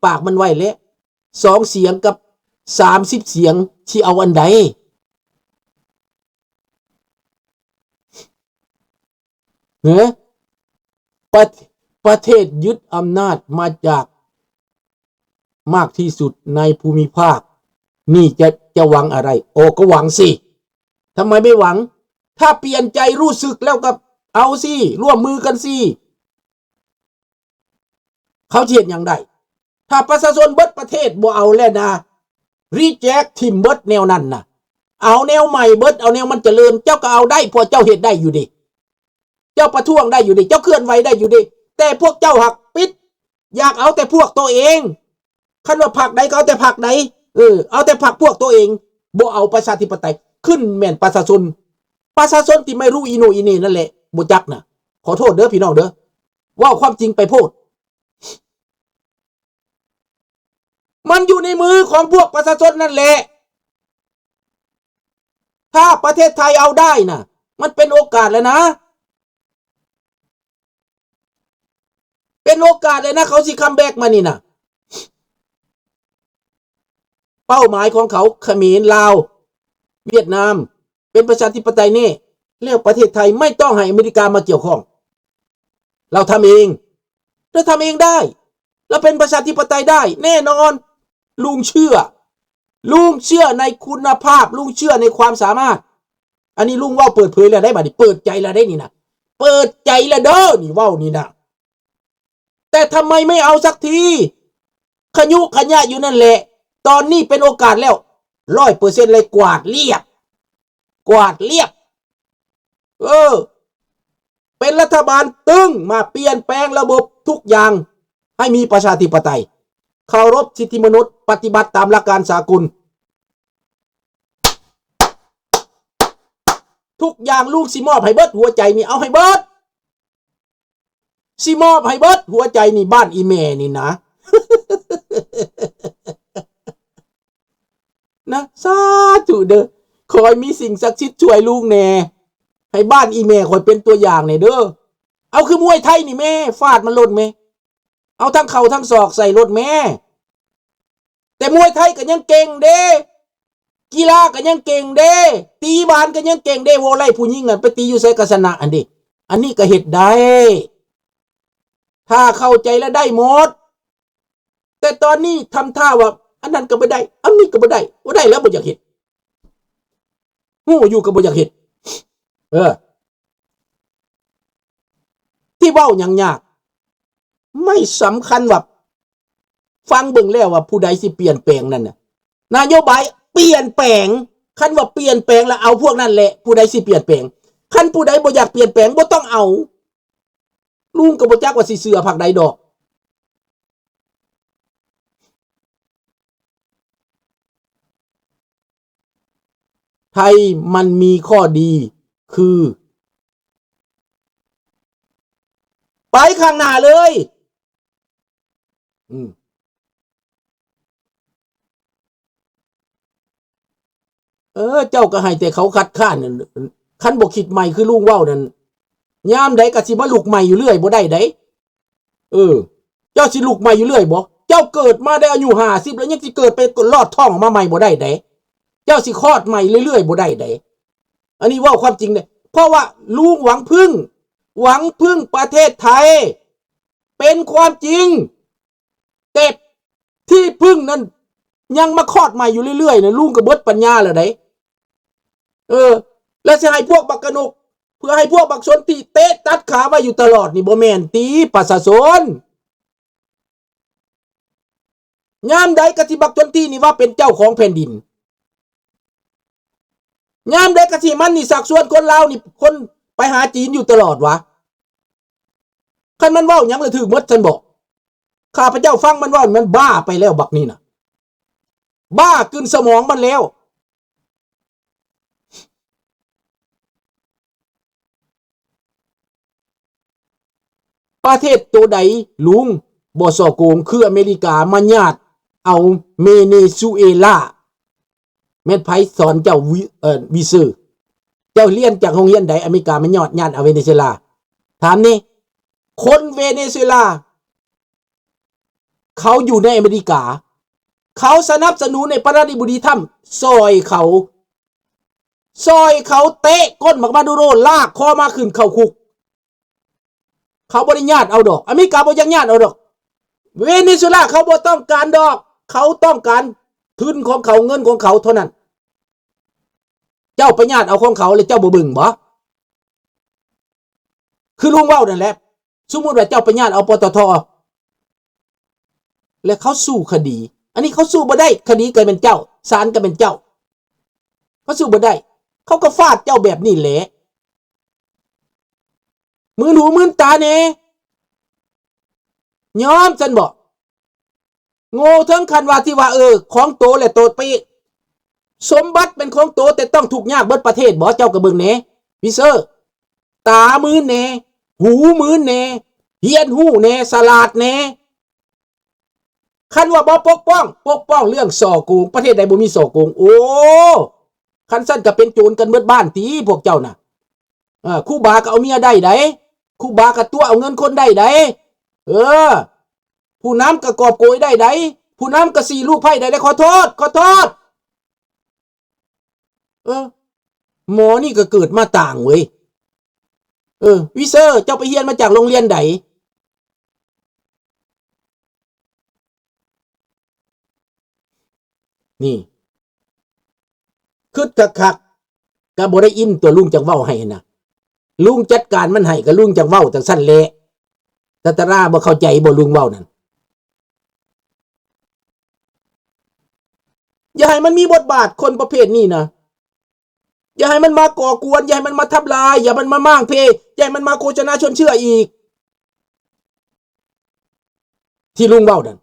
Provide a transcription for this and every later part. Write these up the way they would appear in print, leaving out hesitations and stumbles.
ปากมันไว้แล้ว2 เสียงกับ30 เสียงที่เอาอันใดประเทศยึดอำนาจมาจากมากที่สุดในภูมิภาคนี่จะหวังอะไรโอ้ก็หวังสิทำไมไม่หวังถ้าเปลี่ยนใจรู้สึกแล้วก็เอาสิร่วมมือกันสิเขาเทียนอย่างใดถ้าประชาชนเบิดประเทศบ่เอาแล้วนะรีแจ็คทิมเบิดแนวนั้นนะเอาแนวใหม่เบิดเอาแนวมันเจริญเจ้าก็เอาได้พอเจ้าเหตุได้อยู่ดิเจ้าประท้วงได้อยู่ดิเจ้าเคลื่อนไหวได้อยู่ดิแต่พวกเจ้าหักปิดอยากเอาแต่พวกตัวเองคันว่าพรรคใดก็เอาแต่พรรคใดเอาแต่พรรคพวกตัวเองบ่เอาประชาธิปไตยขึ้นแม่นประชาชนที่ไม่รู้อีโนอีเน่นั่นแหละบ่จักนะขอโทษเด้อพี่น้องเด้อว่าความจริงไปโพดมันอยู่ในมือของพวกประชาชนนั่นแหละถ้าประเทศไทยเอาได้นะมันเป็นโอกาสแล้วนะเป็นโอกาสเลยนะเขาสิคัมแบ็กมานี่นะเป้าหมายของเขาเขมรลาวเวียดนามเป็นประชาธิปไตยนี่เรียกประเทศไทยไม่ต้องให้อเมริกามาเกี่ยวข้องเราทำเองได้เราเป็นประชาธิปไตยได้แน่นอนลุงเชื่อในคุณภาพลุงเชื่อในความสามารถอันนี้ลุงว่าเปิดเผยแล้วได้บัดนี้เปิดใจแล้วได้นี่นะเปิดใจแล้วเด้อนี่ว่านี่นะแต่ทำไมไม่เอาสักทีขยุขยะอยู่นั่นแหละตอนนี้เป็นโอกาสแล้ว 100% เลยกวาดเรียบเป็นรัฐบาลตึงมาเปลี่ยนแปลงระบบทุกอย่างให้มีประชาธิปไตยเคารพสิทธิมนุษย์ปฏิบัติตามหลักการสากลทุกอย่างลูกสิมอบให้เบิดหัวใจนี่เอาให้เบิดสิมอบให้เบิดหัวใจนี่บ้านอีแม่นี่นะ นะสาธุเด้อขอให้มีสิ่งศักดิ์สิทธิ์ช่วยลูกแน่ให้บ้านอีแม่คอยเป็นตัวอย่างแน่เด้อเอาคือมวยไทยนี่แม่ฟาดมันลดแม่เอาทั้งเข่าทั้งศอกใส่รถแม่แต่มวยไทยก็ยังเก่งเด้กีฬาก็ยังเก่งเด้ตีบานก็ยังเก่งเด้วอลเลย์ผู้หญิงไปตีอยู่ไสก็ชนะอันนี้ก็เฮ็ดได้ถ้าเข้าใจแล้วได้หมดแต่ตอนนี้ทำท่าว่าอันนั้นก็บ่ได้อันนี้ก็บ่ได้บ่ได้แล้วบ่อยากเฮ็ดฮู้อยู่ก็บ่อยากเฮ็ดที่เว้าหยังยากไม่สำคัญว่าฟังเบิ่งแล้วว่าผู้ใดสิเปลี่ยนแปลงนั่นน่ะนโยบายเปลี่ยนแปลงคันว่าเปลี่ยนแปลงแล้วเอาพวกนั้นแหละผู้ใดสิเปลี่ยนแปลงคันผู้ใดบ่อยากเปลี่ยนแปลงบ่ต้องเอาลุงก็บ่จักว่าสิเชื่อพรรคใดดอกไทยมันมีข้อดีคือไปข้างหน้าเลยเจ้าก็ให้แต่เขาคัดค้านคันบ่คิดใหม่คือลุงเว้านั่นยามใดก็สิมาลุกใหม่อยู่เรื่อยบ่ได้เด้เจ้าสิลุกใหม่อยู่เรื่อยบ่เจ้าเกิดมาได้อายุ50แล้วยังสิเกิดไปลอดท้องมาใหม่บ่ได้เด้เจ้าสิคลอดใหม่เรื่อยๆบ่ได้เด้อันนี้เว้าความจริงเด้เพราะว่าลุงหวังพึ่งประเทศไทยเป็นความจริงแต่ที่พึ่งนั้นยังมาคลอดใหม่อยู่เรื่อยๆนะลุงก็เบิดปัญญาแล้วเด้แล้วสิให้พวกบักกะนกเพื่อให้พวกบักชนตีเตะตัดขาไว้อยู่ตลอดนี่บ่แม่นตีประชาชนยามใดก็สิบักชนตีนี่ว่าเป็นเจ้าของแผ่นดินยามใดก็สิมันนี่สักส่วนคนลาวนี่คนไปหาจีนอยู่ตลอดวะคันมันเว้าหยังเลยถือหมดฉันบอกข้าพเจ้าฟังมันว่ามันบ้าไปแล้วบักนี่น่ะบ้ากินสมองมันแล้วประเทศตัวใดลุงบ่ซอโกงคืออเมริกามาญาติเอาเมเนซุเอลาแม่นไผสอนเจ้าวิเซอร์เจ้าเรียนจากโรงเรียนใดอเมริกามันญาติเอาเวเนซุเอลาถามนี่คนเวเนซุเอลา เขาอยู่ในอเมริกาเขาสนับสนุนในประธานาธิบดีทำซอยเขาเตะก้นบักมาดูโรลากคอมาขึ้นเข้าคุกเขาบ่ได้ญาติเอาดอกอเมริกาบ่ยังญาติเอาดอกเวเนซุเอลาเขาบ่ต้องการดอกเขาต้องการทุนของเขาเงินของเขาเท่านั้นเจ้าไปญาติเอาของเขาเลยเจ้าบ่บึ้งบ่คือลุงเว้านั่นแหละสมมุติว่าเจ้าไปญาติเอาปตท.และเขาสู้คดีอันนี้เขาสู้บ่ได้คดีก็เป็นเจ้าศาลก็เป็นเจ้าเขาสู้บ่ได้เขาก็ฟาดเจ้าแบบนี้แหละมือหูมือตาแน่ยอมจันบอกโง่ทั้งคันว่าที่ว่าของโตแหละโตไปสมบัติเป็นของโตแต่ต้องถูกยากเบิดประเทศบ่เจ้าก็เบิ่งแหน่วิเซอร์ตามือแหน่หูมือแหน่เฮียนหูแหน่สลาดแหน่คันว่าบ่ปกป้องเรื่องส่อโกงประเทศใดบ่มีส่อโกงโอ้คันสั้นก็เป็นโจรกันเบิดบ้านตีพวกเจ้าน่ะคู่บาก็เอาเมียได้ไดคู่บาก็ตัวเอาเงินคนได้ไดผู้น้ำก็กอบโกยได้ไดผู้น้ำก็สีลูกไผ่ได้ขอโทษหมอนี่ก็เกิดมาต่างเว้ยวิเซอร์เจ้าไปเรียนมาจากโรงเรียนใดนี่คึดคักก็บ่ได้อินตัวลุงจังเว้าให้นะลุงจัดการมันให้ก็ลุงจังเว้าจังซั่นแหละตะราบ่เข้าใจบ่ลุงเว้านั่นอย่าให้มันมีบทบาทคนประเภทนี้นะอย่าให้มันมาก่อกวนอย่าให้มันมาทำลายอย่ามันมาม่างเพอย่าให้มันมาโฆษณาชวนเชื่ออีกที่ลุงเว้านั่น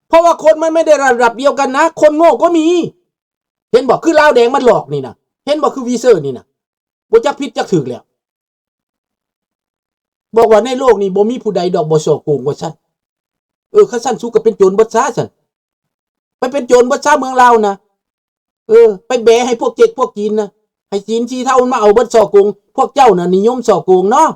เพราะว่าคนมันไม่ได้ระดับเดียวกันนะคนโง่ก็มีเห็นบอกคือลาวแดงมันหลอกนี่นะเห็นบอกคือวีเซอร์นี่นะบ่จักผิดจักถูกแล้วบอกว่าในโลกนี้บ่มีผู้ใดดอกบ่ส่อโกงว่าซั่นคันซั่นสู้ก็เป็นโจรบ่ซะซั่นไปเป็นโจรบ่ซะเมืองลาวนะไปแบะให้พวกเจ็กพวกจีนนะให้จีนชี้เท่ามันมาเอาเบิดส่อโกงพวกเจ้าน่ะนิยมส่อโกงเนาะ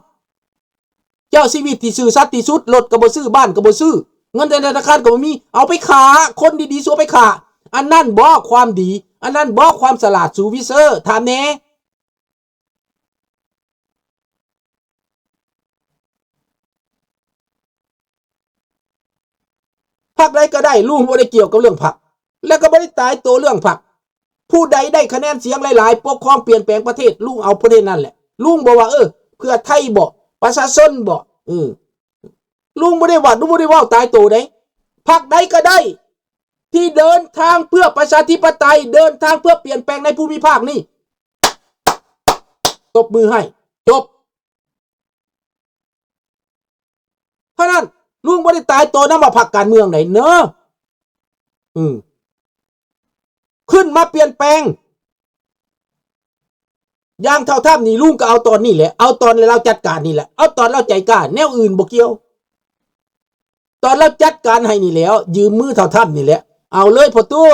เจ้าชีวิตที่ซื่อสัตย์ที่สุดรถก็บ่ซื้อบ้านก็บ่ซื้อเงินในธนาคารก็บ่มีเอาไปขาคนดีๆสู้ไปขาอันนั้นบ่ความดีอันนั้นบ่ความฉลาดสู่วิเซอร์ถามแน่พรรคใดก็ได้ลุงบ่ได้เกี่ยวกับเรื่องพรรคแล้วก็บ่ได้ตายตัวเรื่องพรรคผู้ใดได้คะแนนเสียงหลายๆปกครองเปลี่ยนแปลงประเทศลุงเอาประเด็นนั่นแหละลุงบอกว่าเพื่อไทยบ่ประชาชนบ่ลุงบ่ได้ว่าลุงบ่ได้ว่าตายตัวได้พรรคใดก็ได้ที่เดินทางเพื่อประชาธิปไตยเดินทางเพื่อเปลี่ยนแปลงในภูมิภาคนี้ตบมือให้จบเพราะนั้นลุงบ่ได้ตายตัวนำว่าพรรคการเมืองไหนเนอะขึ้นมาเปลี่ยนแปลงอย่างเท่าท่านี่ลุงก็เอาตอนนี้แหละเอาตอนเราจัดการนี่แหละเอาตอนเราใจกล้าแนวอื่นบ่เกี่ยวตอนเราจัดการให้นี่แล้วยืมมือเท่าท่านี่แหละเอาเลยพ่อตู้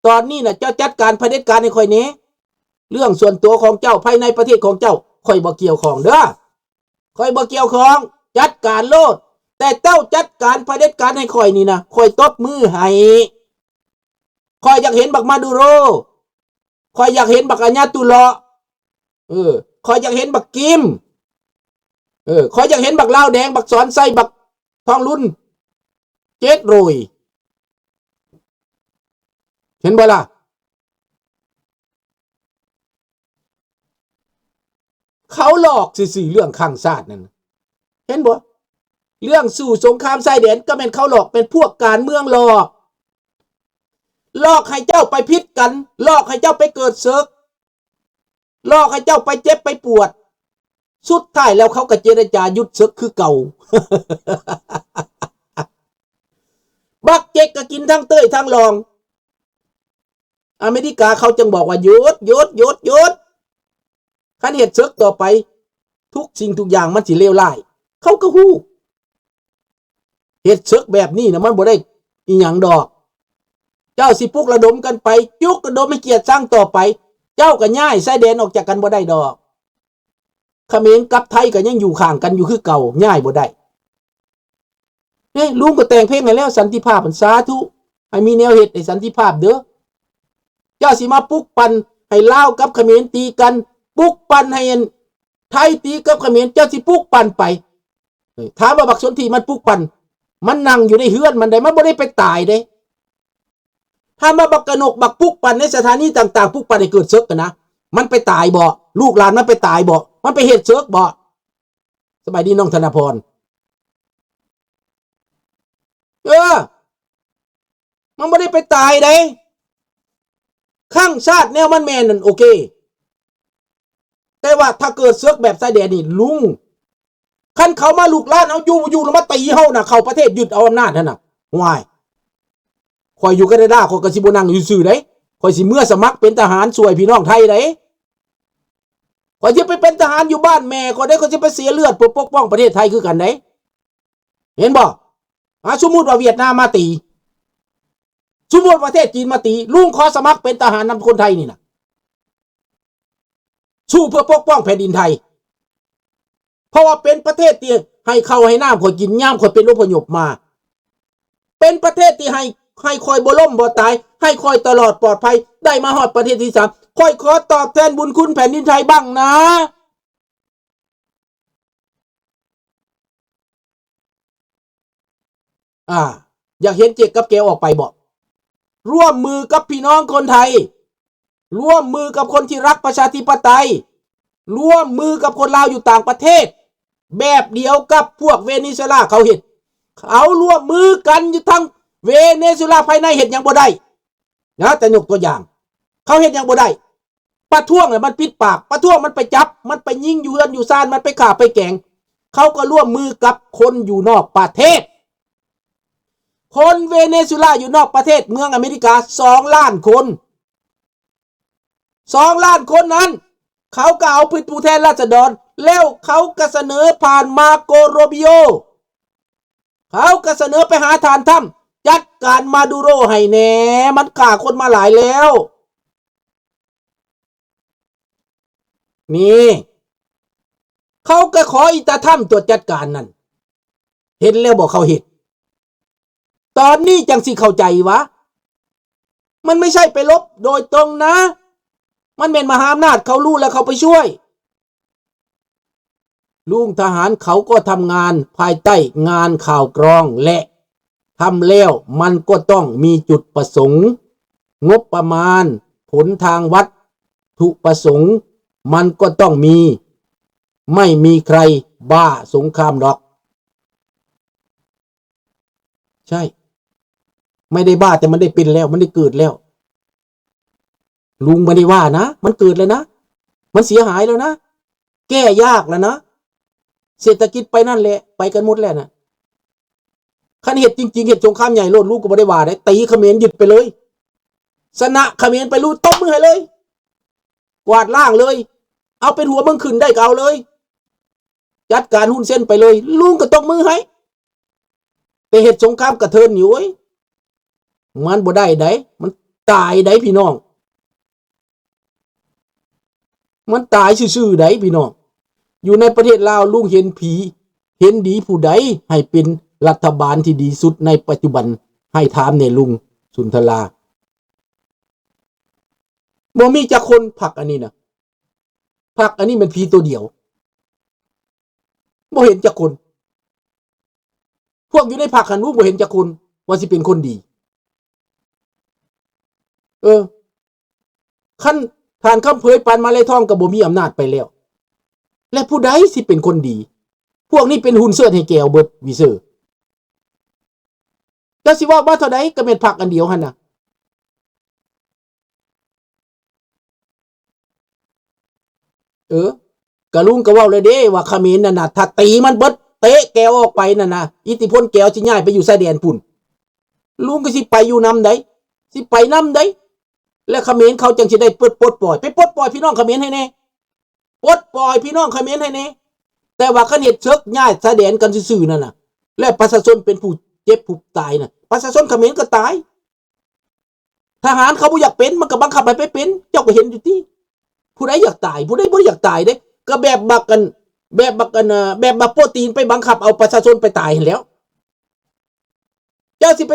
ตอนนี้น่ะเจ้าจัดการเผด็จการให้ค่อยแหน่เรื่องส่วนตัวของเจ้าภายในประเทศของเจ้าค่อยบ่เกี่ยวข้องเด้อค่อยบ่เกี่ยวข้องจัดการโลดแต่เจ้าจัดการเผด็จการให้ค่อยนี่นะค่อยตบมือให้ค่อยอยากเห็นบักมาดูโรค่อยอยากเห็นบักอาญาตุลอค่อยอยากเห็นบักกิมค่อยอยากเห็นบักลาวแดงบักสอนไส้บักทองรุ่นเจ็ดโรยเห็นบ่ล่ะเขาหลอกสื่อเรื่องข้างชาตินั่นเห็นบ่เรื่องสู่สงครามชายแดนก็เป็นเขาหลอกเป็นพวกการเมืองหลอกให้เจ้าไปพิษกันหลอกให้เจ้าไปเกิดศึกหลอกให้เจ้าไปเจ็บไปปวดสุดท้ายแล้วเขาก็เจรจายุดศึกคือเก่า บักเจ็กก็กินทั้งเต้ยทั้งรองอเมริกาเขาจึงบอกว่าหยุดคันเหตุศึกต่อไปทุกสิ่งทุกอย่างมันสิเลวร้ายเขาก็ฮู้เหตุศึกแบบนี้นะมันบ่ได้อีหยังดอกเจ้าสิปลุกระดมกันไปยุกระดมให้เกียรติสร้างต่อไปเจ้าก็ย้ายชายแดนออกจากกันบ่ได้ดอกเขมรกับไทยก็ยังอยู่ข้างกันอยู่คือเก่าย้ายบ่ได้ นี่ลุงก็แต่งเพลงให้แล้วสันติภาพสาธุให้มีแนวเหตุในสันติภาพเด้อเจ้าสิมาปลุกปั่นให้ลาวกับเขมรตีกันปลุกปั่นให้ไทยตีกับเขมรเจ้าสิปลุกปั่นไปถามว่าบักสนธิมันปลุกปั่นมันนั่งอยู่ในเฮือนมันได้มันบ่ได้ไปตายเด้ถ้ามาบักกระหนกบักปลุกปั่นในสถานีต่างๆปลุกปั่นให้เกิดเซิกกันนะมันไปตายบ่ลูกหลานมันไปตายบ่มันไปเฮ็ดเซิกบ่สบายดีน้องธนพรมันไม่ได้ไปตายได้ข้างชาติแนวมันแมนนั่นโอเคแต่ว่าถ้าเกิดเสือกแบบไส้แดงนี่ลุงขั้นเขามาลูกล้านเอาอยู่แล้วมาตีเฮาน่ะเข้าประเทศยึดเอาอำนาจนั่นน่ะวายคอยอยู่กันได้คอยกระสิบนังอยู่ซื่อได้คอยสิเมื่อสมัครเป็นทหารช่วยพี่น้องไทยได้คอยจะไปเป็นทหารอยู่บ้านแม่คอยได้คอยจะไปเสียเลือดเพื่อปกป้องประเทศไทยคือกันได้เห็นบ่สมมุติว่าเวียดนามมาตีสมมุติประเทศจีนมาตีลุงขอสมัครเป็นทหารนำคนไทยนี่นะสู้เพื่อปกป้องแผ่นดินไทยเพราะว่าเป็นประเทศที่ให้เข้าให้น้ำคอยกินย่ำคอยเป็นอพยพมาเป็นประเทศที่ให้คอยบ่ล่มบ่ตายให้คอยตลอดปลอดภัยได้มาฮอดประเทศที่3คอยขอตอบแทนบุญคุณแผ่นดินไทยบ้างนะอยากเห็นเจกกับแกออกไปบอกร่วมมือกับพี่น้องคนไทยร่วมมือกับคนที่รักประชาธิปไตยร่วมมือกับคนลาวอยู่ต่างประเทศแบบเดียวกับพวกเวเนซุเอลาเขาเห็นเขาร่วมมือกันอยู่ทั้งเวเนซุเอลาภายในเห็นยังบ่ได้นะแต่ยกตัวอย่างเขาเห็นยังบ่ได้ประท้วงเนี่ยมันปิดปากประท้วงมันไปจับมันไปยิงอยู่เฮือนอยู่ซ่านมันไปฆ่าไปแกงเขาก็ร่วมมือกับคนอยู่นอกประเทศคนเวเนซุเอลาอยู่นอกประเทศเมืองอเมริกา2 ล้านคน2 ล้านคนนั้นเขาก็เอาผู้แทนราษฎรแล้วเขาก็เสนอผ่านมาโกโรบิโอเขาก็เสนอไปหาฐานถ้ำจัดการมาดูโรให้แน่มันฆ่าคนมาหลายแล้วนี่เขาก็ขออิตาถ้ำตัวจัดการนั่นเห็นแล้วบอกเขาเห็นตอนนี้จังสิเข้าใจวะมันไม่ใช่ไปลบโดยตรงนะมันเป็นมหาอำนาจเขารู้แล้วเขาไปช่วยลุงทหารเขาก็ทำงานภายใต้งานข่าวกรองและทำแล้วมันก็ต้องมีจุดประสงค์งบประมาณผลทางวัดถุประสงค์มันก็ต้องมีไม่มีใครบ้าสงครามหรอกใช่ไม่ได้บ้าแต่มันได้เป็นแล้วมันได้เกิดแล้วลุงไม่ได้ว่านะมันเกิดแล้วนะมันเสียหายแล้วนะแก้ยากแล้วนะเศรษฐกิจไปนั่นแหละไปกันหมดแล้วนะขันเหตุจริงๆเหตุสงครามใหญ่โลดลูกก็ไม่ได้ว่าได้ตีเขมรหยุดไปเลยชนะเขมรไปรู้ตบมือให้เลยกวาดล่างเลยเอาเป็นหัวมึงขึ้นได้ก็เอาเลยจัดการหุ้นเส้นไปเลยลุงก็ตบมือให้ไปเหตุสงครามกระเทินอยู่มันบ่ได้ไดมันตายไดพี่น้องมันตายซื่อๆไดพี่น้องอยู่ในประเทศลาวลุงเห็นผีเห็นดีผู้ใดให้เป็นรัฐบาลที่ดีสุดในปัจจุบันให้ถามในลุงสุนทราบ่มีจักคนผักอันนี้นะผักอันนี้มันผีตัวเดียวบ่เห็นจักคนพวกอยู่ในผักหันลุงบ่เห็นจักคนว่าสิเป็นคนดีขั้นทานคำเผยปานมาเลยท่องกับบ่มีอำนาจไปแล้วและผู้ใดสิเป็นคนดีพวกนี้เป็นหุ่นเสื้อให้แก้วเบิดวิเซอร์แล้วสิว่าเท่าใดก็เป็นผักอันเดียวหั่นน่ะกะลุงก็เว้าเลยเด้ว่าเขมรนั่นน่ะถ้าตีมันเบิดเตะแก้วออกไปนั่นน่ะอิทธิพลแก้วสิย้ายไปอยู่ชายแดนพุ่นลุงก็สิไปอยู่นำใดสิไปนำใดและเขมรเขาจังสิได้ปลดปล่อยไปปลดปล่อยพี่น้องเขมรให้แน่ปลดปล่อยพี่น้องเขมรให้แน่แต่ว่าคันเฮ็ดเชิกย้ายชายแดนกันซื่อๆนั่นน่ะและประชาชนเป็นผู้เจ็บผู้ตายน่ะประชาชนเขมรก็ตายทหารเขาบ่อยากเป็นมันก็บังคับให้ไปเป็นเจ้าก็เห็นอยู่ติผู้ใดอยากตายผู้ใดบ่อยากตายเด้ก็แบบบักโปรตีนไปบังคับเอาประชาชนไปตายเห็นแล้ว เจ้าสิไป